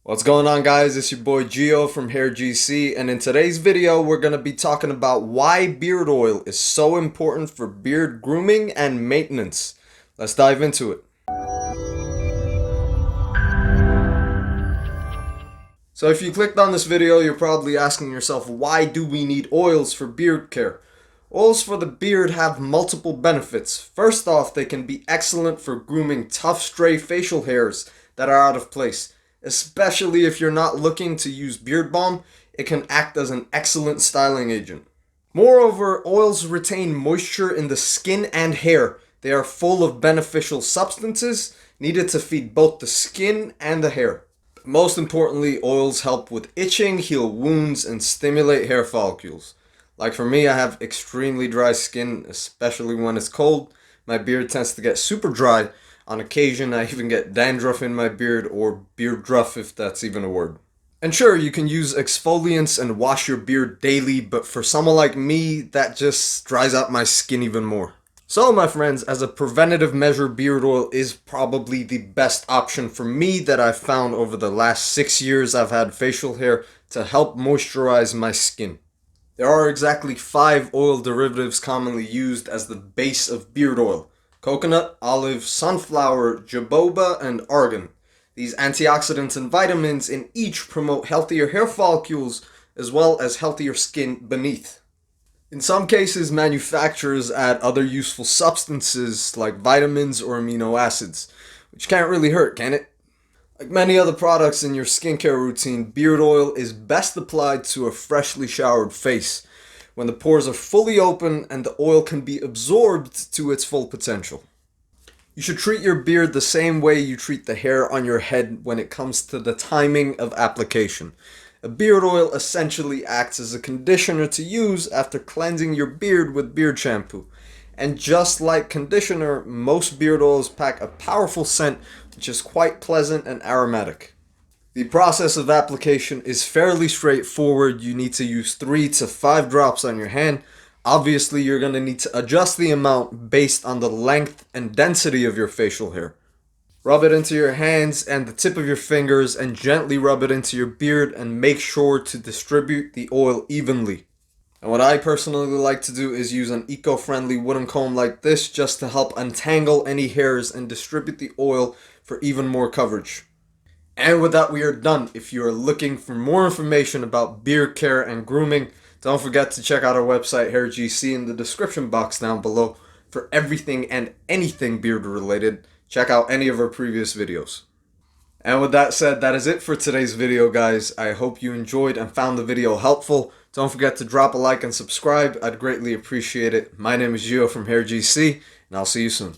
What's going on, guys? It's your boy Gio from HAIRGC, and in today's video we're going to be talking about why beard oil is so important for beard grooming and maintenance. Let's dive into it. So if you clicked on this video, you're probably asking yourself, why do we need oils for beard care? Oils for the beard have multiple benefits. First off, they can be excellent for grooming tough, stray facial hairs that are out of place. Especially if you're not looking to use beard balm, it can act as an excellent styling agent. Moreover, oils retain moisture in the skin and hair. They are full of beneficial substances needed to feed both the skin and the hair. Most importantly, oils help with itching, heal wounds, and stimulate hair follicles. Like for me, I have extremely dry skin, especially when it's cold. My beard tends to get super dry. On occasion, I even get dandruff in my beard, or beard-druff if that's even a word. And sure, you can use exfoliants and wash your beard daily, but for someone like me, that just dries out my skin even more. So my friends, as a preventative measure, beard oil is probably the best option for me that I've found over the last 6 years I've had facial hair to help moisturize my skin. There are exactly 5 oil derivatives commonly used as the base of beard oil: coconut, olive, sunflower, jojoba, and argan. These antioxidants and vitamins in each promote healthier hair follicles as well as healthier skin beneath. In some cases, manufacturers add other useful substances like vitamins or amino acids, which can't really hurt, can it? Like many other products in your skincare routine, beard oil is best applied to a freshly showered face, when the pores are fully open and the oil can be absorbed to its full potential. You should treat your beard the same way you treat the hair on your head when it comes to the timing of application. A beard oil essentially acts as a conditioner to use after cleansing your beard with beard shampoo. And just like conditioner, most beard oils pack a powerful scent which is quite pleasant and aromatic. The process of application is fairly straightforward. You need to use 3 to 5 drops on your hand. Obviously, you're going to need to adjust the amount based on the length and density of your facial hair. Rub it into your hands and the tip of your fingers and gently rub it into your beard, and make sure to distribute the oil evenly. And what I personally like to do is use an eco-friendly wooden comb like this just to help untangle any hairs and distribute the oil for even more coverage. And with that, we are done. If you are looking for more information about beard care and grooming, don't forget to check out our website, HAIRGC, in the description box down below for everything and anything beard related. Check out any of our previous videos. And with that said, that is it for today's video, guys. I hope you enjoyed and found the video helpful. Don't forget to drop a like and subscribe. I'd greatly appreciate it. My name is Gio from HAIRGC, and I'll see you soon.